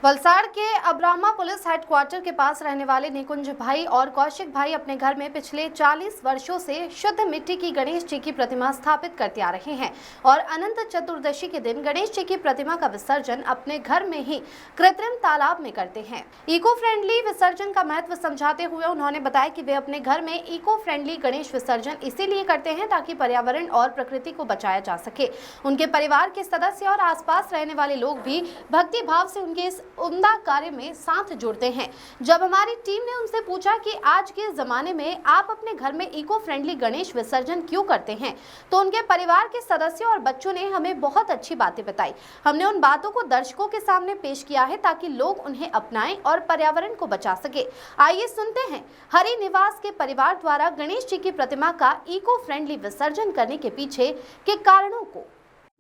वलसाड़ के Abrama police headquarter के पास रहने वाले निकुंज भाई और कौशिक भाई अपने घर में पिछले 40 वर्षों से शुद्ध मिट्टी की गणेश जी की प्रतिमा स्थापित करते आ रहे हैं और अनंत चतुर्दशी के दिन गणेश जी की प्रतिमा का विसर्जन अपने घर में ही कृत्रिम तालाब में करते हैं। इको फ्रेंडली विसर्जन का महत्व समझाते हुए उन्होंने बताया कि वे अपने घर में इको फ्रेंडली गणेश विसर्जन इसीलिए करते हैं ताकि पर्यावरण और प्रकृति को बचाया जा सके। उनके परिवार के सदस्य और आसपास रहने वाले लोग भी भक्ति भाव से उनके इस उम्दा कार्य में साथ जुड़ते हैं। जब हमारी टीम ने उनसे पूछा कि आज के जमाने में आप अपने घर में इको फ्रेंडली गणेश विसर्जन क्यों करते हैं, तो उनके परिवार के सदस्यों और बच्चों ने हमें बहुत अच्छी बातें बताई। हमने उन बातों को दर्शकों के सामने पेश किया है ताकि लोग उन्हें अपनाएं और पर्यावरण को बचा सके। आइए सुनते हैं हरि निवास के परिवार द्वारा गणेश जी की प्रतिमा का इको फ्रेंडली विसर्जन करने के पीछे के कारणों को।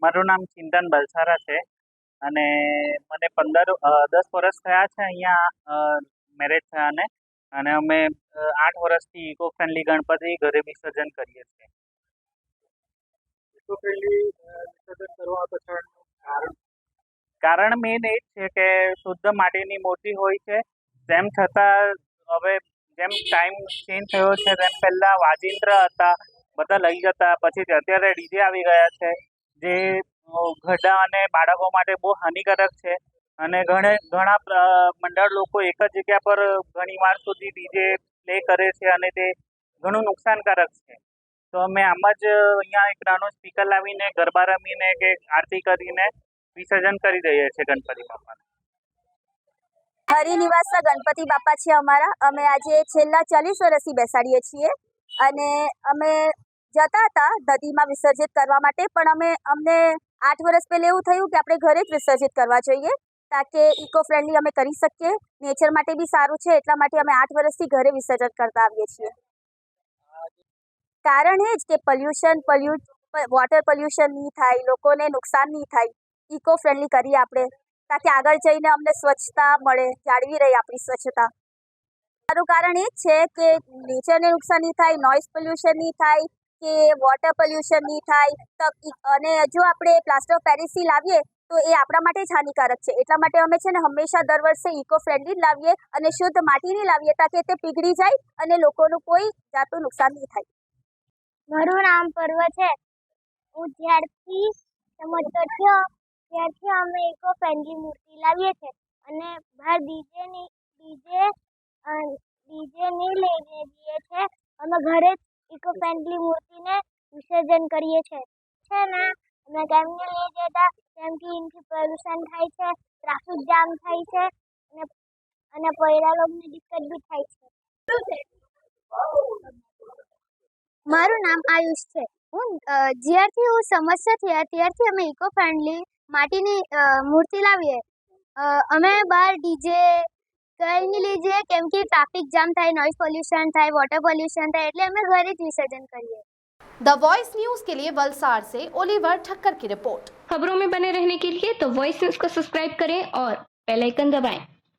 मारू नाम चिंतन बलसारा है અને મને 10 વર્ષ થયા છે અહીંયા મેરેજ થયાને અને અમે 8 વર્ષથી ઇકો ફ્રેન્ડલી ગણપતિ ઘરે વિસર્જન કરીએ છીએ। ઇકો ફ્રેન્ડલી વિસર્જન કરવા પાછળનું કારણ મેઇન એ છે કે શુદ્ધ માટીની મૂર્તિ હોય છે, તેમ છતાં હવે જેમ ટાઈમ ચેન્જ થયો છે તેમ પહેલાં વાજિંત્ર હતા, બધા લઈ જતા, પછી અત્યારે ડીજે આવી ગયા છે જે ગઢા અને બાળકો માટે બહુ હાનિકારક છે અને ઘણા મંડળ લોકો એક જ જગ્યા પર ઘણી વાર સુધી ડીજે પ્લે કરે છે અને તે ઘણું નુકસાનકારક છે। તો અમે આમ જ અહીંયા એક નાનો સ્પીકર લાવીને ગરબા રમીને કે આરતી કરીને વિસર્જન કરી દઈએ છીએ ગણપતિ બાપાને। હરિનિવાસના ગણપતિ બાપા છે અમારા। અમે આજે છેલ્લા 40 વર્ષથી બેસાડીએ છીએ અને અમે જતા હતા નદીમાં વિસર્જિત કરવા માટે, પણ અમને 8 વર્ષ પહેલાં એવું થયું કે આપણે ઘરે જ વિસર્જિત કરવા જોઈએ તાકે ઇકો ફ્રેન્ડલી અમે કરી શકીએ, નેચર માટે બી સારું છે, એટલા માટે અમે 8 વર્ષથી ઘરે વિસર્જન કરતા આવીએ છીએ। કારણ એ જ કે વોટર પોલ્યુશન નહીં થાય, લોકોને નુકસાન નહીં થાય, ઇકો ફ્રેન્ડલી કરીએ આપણે તાકે આગળ જઈને અમને સ્વચ્છતા મળે, જાળવી રહી આપણી સ્વચ્છતા। મારું કારણ એ જ છે કે નેચરને નુકસાન નહીં થાય, નોઇઝ પોલ્યુશન નહીં થાય કે વોટર પોલ્યુશન નહીં થાય, અને જો આપણે પ્લાસ્ટર ઓફ પેરિસથી લાવીએ તો એ આપણા માટે જ હાનિકારક છે। એટલા માટે અમે છે ને હંમેશા દર વર્ષે ઇકો ફ્રેન્ડલી લાવીએ અને શુદ્ધ માટીની લાવીએ તાકે તે પીગળી જાય અને લોકોનું કોઈ જાતનું નુકસાન નહીં થાય। મારું નામ પર્વ છે। હું જ્યારથી સમજતો થયો ત્યારથી અમે ઇકો ફ્રેન્ડલી મૂર્તિ લાવીએ છીએ અને બહાર ડીજે નહીં લઈને જઈએ છીએ। અમે ઘરે જ ઇકો ફ્રેન્ડલી મૂર્તિને વિસર્જન કરીએ છીએ ને અમે કેમ નહીં લઈ જતા કેમ કે એનાથી પ્રદૂષણ થાય છે, ટ્રાફિક જામ થાય છે અને પહેલા લોકોને દિક્કત બી થાય છે। મારું નામ આયુષ છે। જ્યારથી હું સમજતા થયા ત્યારથી અમે ઇકો ફ્રેન્ડલી માટીની મૂર્તિ લાવીએ। અમે બહાર ડીજે કંઈ નહીં લઈ જઈએ કેમ કે ટ્રાફિક જામ થાય, નોઇઝ પોલ્यूशन થાય, वॉटर पोल्यूशन થાય, એટલે અમે ઘરે જ વિસર્જन કરીએ। द वॉइस न्यूज के लिए वलसाड़ से ओलिवर ठक्कर की रिपोर्ट। खबरों में बने रहने के लिए द वॉइस न्यूज को सब्सक्राइब करें और बेल आइकन दबाएं।